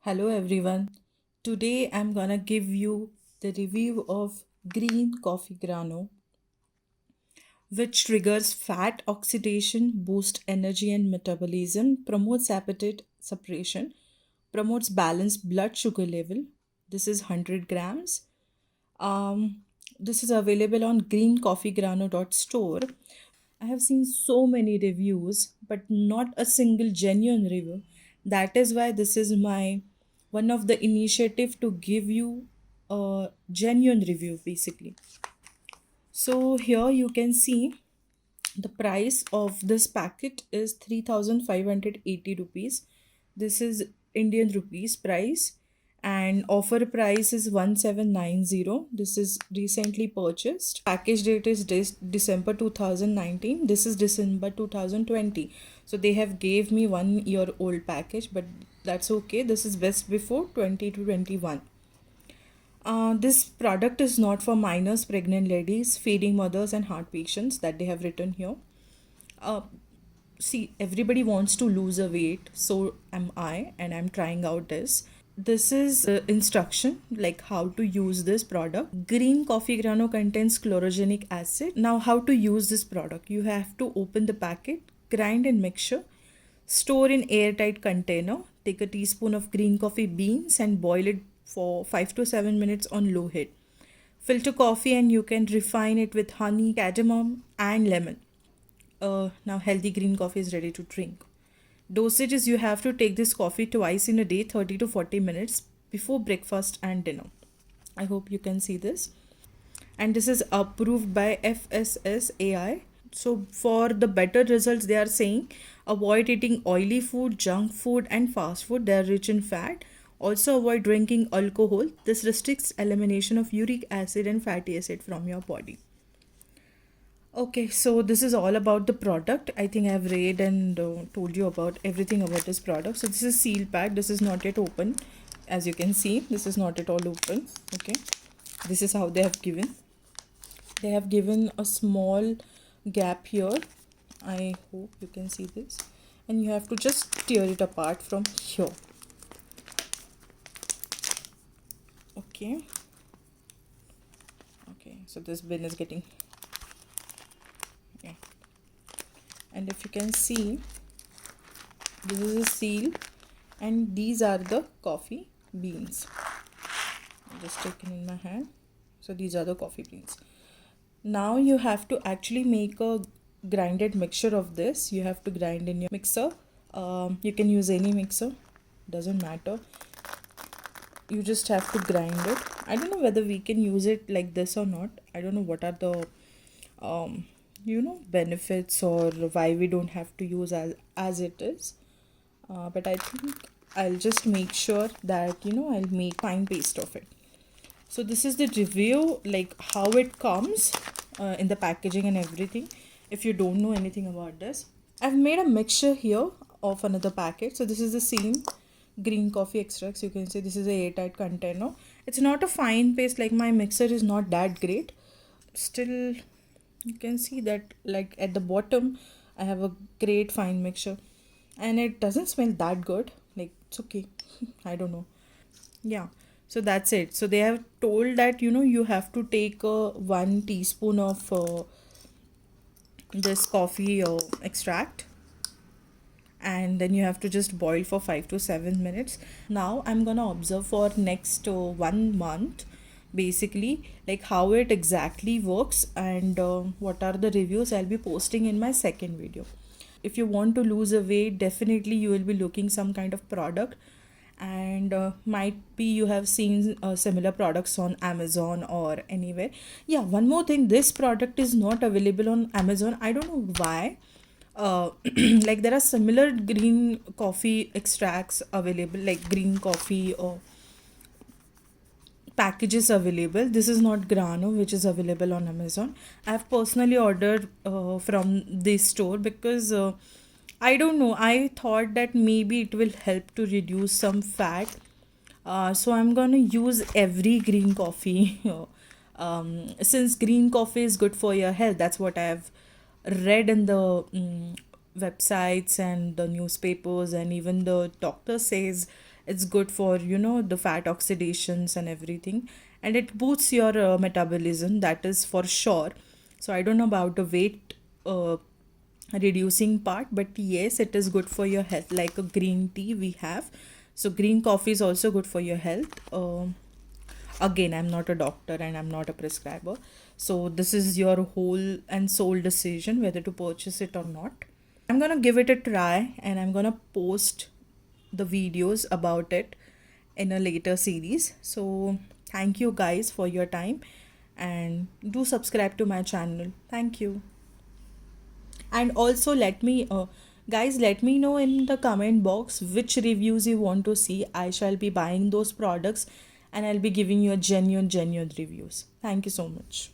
Hello everyone. Today I'm gonna give you the review of green coffee grano, which triggers fat oxidation, boosts energy and metabolism, promotes appetite suppression, promotes balanced blood sugar level. This is 100 grams. Um, this is available on greencoffeegrano.store. I have seen so many reviews, but not a single genuine review. That is why this is my one of the initiative to give you a genuine review basically. So here you can see the price of this packet is 3580 rupees. This is Indian rupees price, and offer price is 1790. This is recently purchased. Package date is December 2019. This is December 2020. So they have gave me 1 year old package, but that's okay. This is best before 20 to 21. This product is not for minors, pregnant ladies, feeding mothers, and heart patients that they have written here. Uh, See, everybody wants to lose a weight, so am I, and I'm trying out this. This is instruction like how to use this product. Green coffee grano contains chlorogenic acid. Now, how to use this product? You have to open the packet, grind and mixture, store in airtight container. Take a teaspoon of green coffee beans and boil it for 5 to 7 minutes on low heat. Filter coffee and you can refine it with honey, cardamom, and lemon. Now healthy green coffee is ready to drink. Dosage is you have to take this coffee twice in a day, 30 to 40 minutes before breakfast and dinner. I hope you can see this. And this is approved by FSSAI. So for the better results, they are saying avoid eating oily food, junk food, and fast food. They are rich in fat. Also avoid drinking alcohol. This restricts elimination of uric acid and fatty acid from your body. Okay, so this is all about the product. I think I've read and told you about everything about this product. So this is seal pack. This is not yet open. As you can see, this is not at all open. Okay, this is how they have given. They have given a small gap here. I hope you can see this. And you have to just tear it apart from here. Okay. Okay, so this bin is getting, yeah. And if you can see, this is a seal and these are the coffee beans. I'm just taking in my hand. So these are the coffee beans. Now you have to actually make a grinded mixture of this. You have to grind in your mixer. You can use any mixer, doesn't matter. You just have to grind it. I don't know whether we can use it like this or not. I don't know what are the benefits or why we don't have to use as it is. But I think I'll just make sure that I'll make fine paste of it. So this is the review, like how it comes in the packaging and everything. If you don't know anything about this, I've made a mixture here of another packet. So this is the same green coffee extracts. You can see this is a airtight container. It's not a fine paste, like my mixer is not that great. Still, you can see that like at the bottom I have a great fine mixture, and it doesn't smell that good. Like it's okay. I don't know. Yeah, so that's it. So they have told that you have to take 1 teaspoon of this coffee extract, and then you have to just boil for 5 to 7 minutes. Now I'm gonna observe for next 1 month, basically like how it exactly works, and what are the reviews I'll be posting in my second video. If you want to lose a weight, definitely you will be looking some kind of product, and might be you have seen similar products on Amazon or anywhere. Yeah, one more thing, this product is not available on Amazon. I don't know why. Like there are similar green coffee extracts available, like green coffee or packages available. This is not grano which is available on Amazon. I've personally ordered from this store because I don't know, I thought that maybe it will help to reduce some fat. So I'm gonna use every green coffee. Since green coffee is good for your health, that's what I've read in the websites and the newspapers, and even the doctor says It's good for, the fat oxidations and everything. And it boosts your metabolism, that is for sure. So I don't know about the weight reducing part, but yes, it is good for your health, like a green tea we have. So green coffee is also good for your health. Again, I'm not a doctor and I'm not a prescriber, so this is your whole and sole decision whether to purchase it or not. I'm gonna give it a try and I'm gonna post the videos about it in a later series. So thank you guys for your time, and do subscribe to my channel. Thank you. And also let me guys, let me know in the comment box which reviews you want to see. I shall be buying those products and I'll be giving you a genuine reviews. Thank you so much.